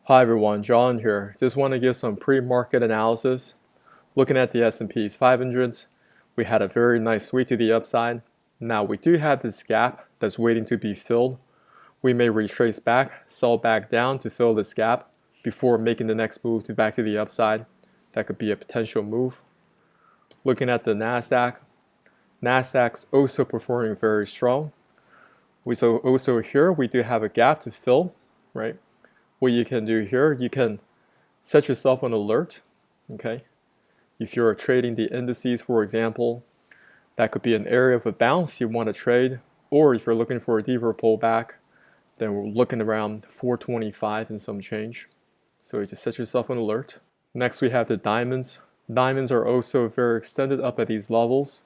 Hi everyone, John here. Just want to give some pre-market analysis. Looking at the S&P's 500s, we had a very nice sweep to the upside. Now we do have this gap that's waiting to be filled. We may retrace back, sell back down to fill this gap before making the next move back to the upside. That could be a potential move. Looking at the Nasdaq's also performing very strong. Also here we do have a gap to fill, right? What you can do here, you can set yourself on alert, okay? If you're trading the indices, for example, that could be an area of a bounce you want to trade, or if you're looking for a deeper pullback, then we're looking around 425 and some change. So you just set yourself on alert. Next we have the diamonds. Diamonds are also very extended up at these levels.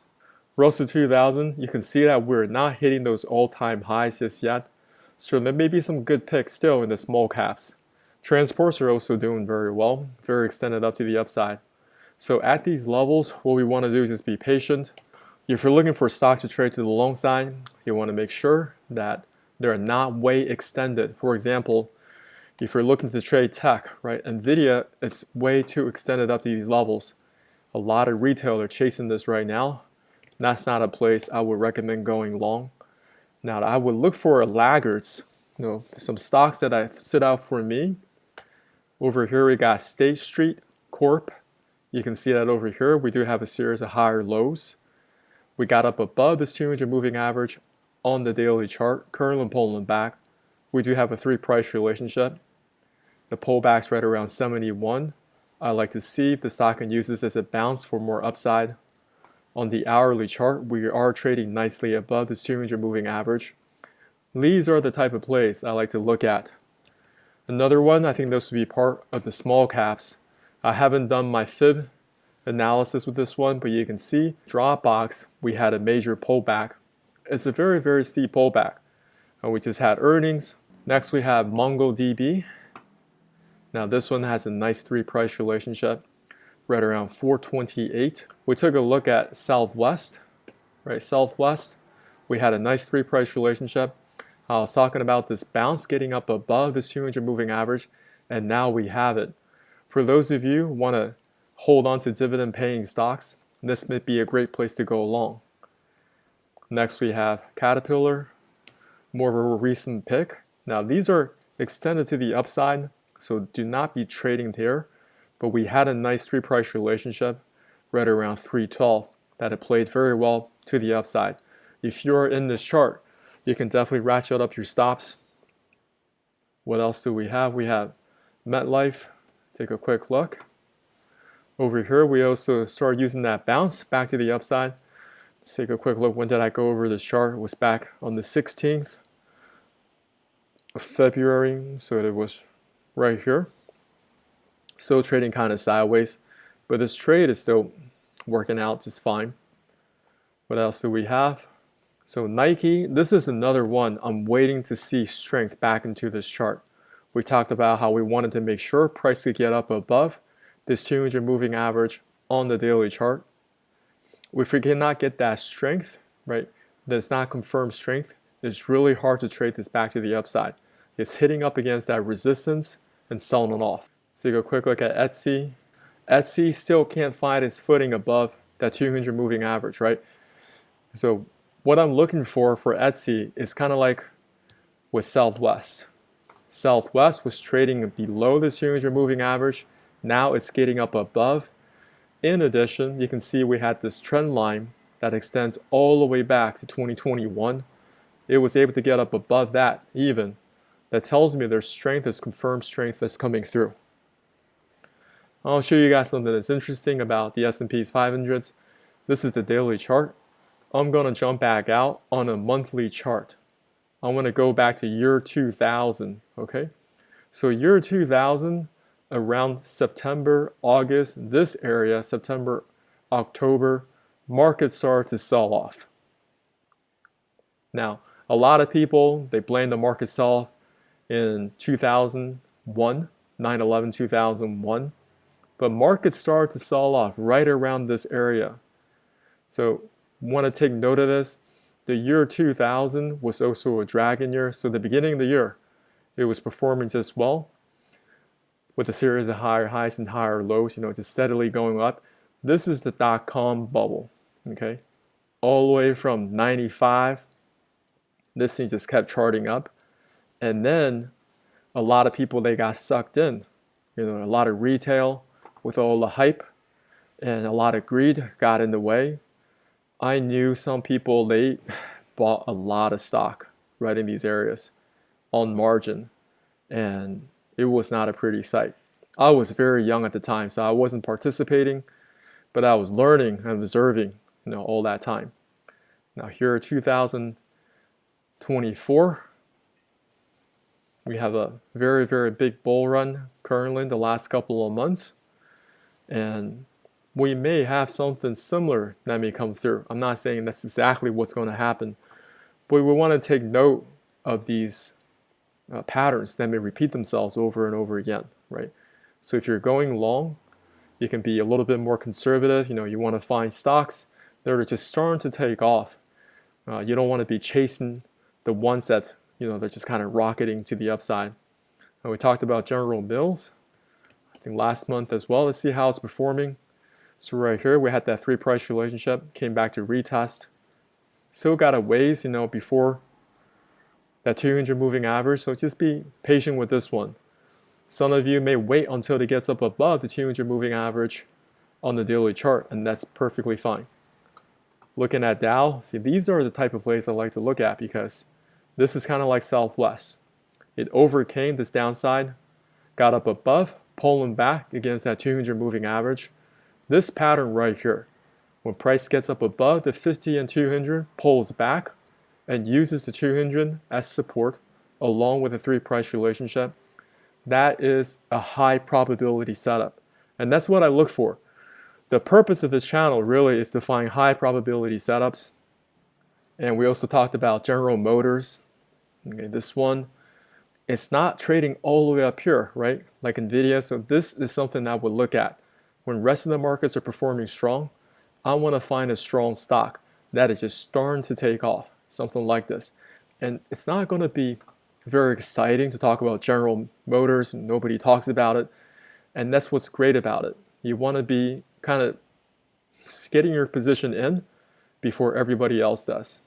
Russell 2000, you can see that we're not hitting those all-time highs just yet. So there may be some good picks still in the small caps. Transports are also doing very well, very extended up to the upside. So at these levels, what we want to do is just be patient. If you're looking for stocks to trade to the long side, you want to make sure that they're not way extended. For example, if you're looking to trade tech, right, Nvidia is way too extended up to these levels. A lot of retail are chasing this right now. That's not a place I would recommend going long. Now, I would look for laggards, some stocks that stood out for me. Over here, we got State Street Corp. You can see that over here, we do have a series of higher lows. We got up above this 200 moving average on the daily chart, currently pulling back. We do have a 3-price relationship. The pullback's right around 71. I like to see if the stock can use this as a bounce for more upside. On the hourly chart, we are trading nicely above this 200 moving average. These are the type of plays I like to look at. Another one, I think this would be part of the small caps. I haven't done my fib analysis with this one, but you can see Dropbox, we had a major pullback. It's a very, very steep pullback. We just had earnings. Next we have MongoDB. Now this one has a nice 3-price relationship, right around 428. We took a look at Southwest, right? Southwest, we had a nice 3-price relationship. I was talking about this bounce getting up above this 200 moving average, and now we have it. For those of you who want to hold on to dividend paying stocks, this may be a great place to go long. Next we have Caterpillar, more of a recent pick. Now these are extended to the upside, so do not be trading here. But we had a nice 3-price relationship right around 312 that it played very well to the upside. If you're in this chart, you can definitely ratchet up your stops. What else do we have? We have MetLife. Take a quick look. Over here, we also started using that bounce back to the upside. Let's take a quick look. When did I go over this chart? It was back on the 16th of February, so it was right here. Still trading kind of sideways, but this trade is still working out just fine. What else do we have? So Nike, this is another one I'm waiting to see strength back into this chart. We talked about how we wanted to make sure price could get up above this 200 moving average on the daily chart. If we cannot get that strength, right, that's not confirmed strength, it's really hard to trade this back to the upside. It's hitting up against that resistance and selling it off. So you go quick look at Etsy. Etsy still can't find its footing above that 200 moving average, right? So what I'm looking for Etsy is kind of like with Southwest. Southwest was trading below the 200 moving average. Now it's getting up above. In addition, you can see we had this trend line that extends all the way back to 2021. It was able to get up above that even. That tells me there's strength, there's confirmed strength that's coming through. I'll show you guys something that's interesting about the S&P's 500s. This is the daily chart. I'm going to jump back out on a monthly chart. I'm going to go back to year 2000, okay? So year 2000, around September, August, this area, September, October, markets started to sell off. Now, a lot of people, they blame the market sell-off in 2001, 9/11/2001. But markets started to sell off right around this area. So want to take note of this. The year 2000 was also a dragon year. So the beginning of the year, it was performing just well. with a series of higher highs and higher lows, just steadily going up. This is the dot-com bubble, okay? All the way from 95, this thing just kept charting up. And then a lot of people, they got sucked in. A lot of retail with all the hype and a lot of greed got in the way. I knew some people, they bought a lot of stock right in these areas on margin, and it was not a pretty sight. I was very young at the time, so I wasn't participating, but I was learning and observing, all that time. Now here, 2024, we have a very, very big bull run currently in the last couple of months, and we may have something similar that may come through. I'm not saying that's exactly what's going to happen, but we want to take note of these patterns that may repeat themselves over and over again, right? So if you're going long, you can be a little bit more conservative. You want to find stocks that are just starting to take off. You don't want to be chasing the ones that, they're just kind of rocketing to the upside. And we talked about General Mills, I think last month as well. Let's see how it's performing. So right here, we had that 3 price relationship, came back to retest. Still got a ways, before that 200 moving average. So just be patient with this one. Some of you may wait until it gets up above the 200 moving average on the daily chart, and that's perfectly fine. Looking at Dow, see, these are the type of plays I like to look at because this is kind of like Southwest. It overcame this downside, got up above, pulling back against that 200 moving average. This pattern right here, when price gets up above the 50 and 200, pulls back and uses the 200 as support along with the 3 price relationship, that is a high probability setup. And that's what I look for. The purpose of this channel really is to find high probability setups. And we also talked about General Motors. Okay, this one, it's not trading all the way up here, right? Like Nvidia. So this is something I would look at. When rest of the markets are performing strong, I want to find a strong stock that is just starting to take off, something like this. And it's not going to be very exciting to talk about General Motors, and nobody talks about it. And that's what's great about it. You want to be kind of getting your position in before everybody else does.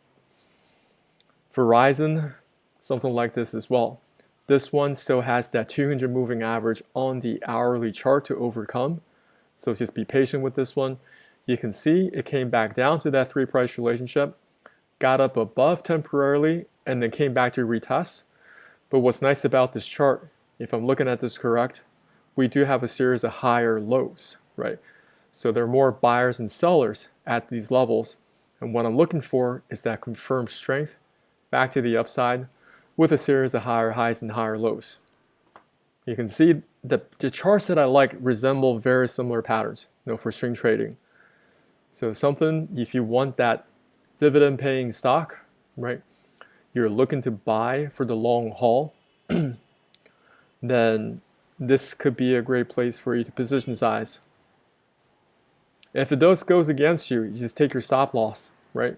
Verizon, something like this as well. This one still has that 200 moving average on the hourly chart to overcome. So just be patient with this one. You can see it came back down to that 3 price relationship, got up above temporarily, and then came back to retest. But what's nice about this chart, if I'm looking at this correct, we do have a series of higher lows, right? So there are more buyers and sellers at these levels. And what I'm looking for is that confirmed strength back to the upside with a series of higher highs and higher lows. You can see the charts that I like resemble very similar patterns, for swing trading. So something, if you want that dividend paying stock, right, you're looking to buy for the long haul, then this could be a great place for you to position size. If it goes against you, you just take your stop loss, right?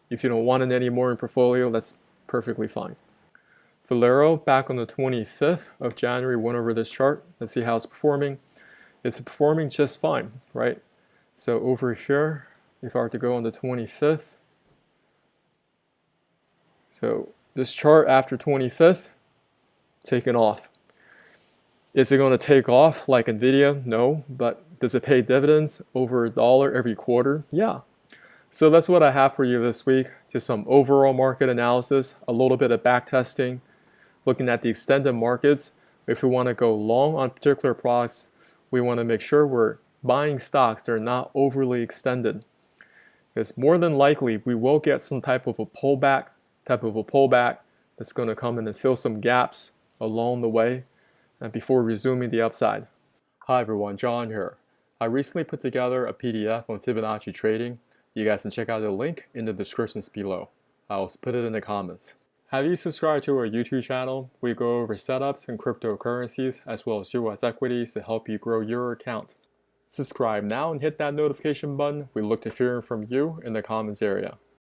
If you don't want it anymore in portfolio, that's perfectly fine. Valero, back on the 25th of January, went over this chart. Let's see how it's performing. It's performing just fine, right? So over here, if I were to go on the 25th, so this chart after 25th, taken off. Is it going to take off like Nvidia? No, but does it pay dividends over $1 every quarter? Yeah. So that's what I have for you this week. Just some overall market analysis, a little bit of back testing, looking at the extended markets. If we want to go long on particular products, we want to make sure we're buying stocks that are not overly extended. Because more than likely, we will get some type of a pullback that's going to come in and fill some gaps along the way and before resuming the upside. Hi everyone, John here. I recently put together a PDF on Fibonacci trading. You guys can check out the link in the descriptions below. I'll put it in the comments. Have you subscribed to our YouTube channel? We go over setups in cryptocurrencies as well as US equities to help you grow your account. Subscribe now and hit that notification button. We look to hearing from you in the comments area.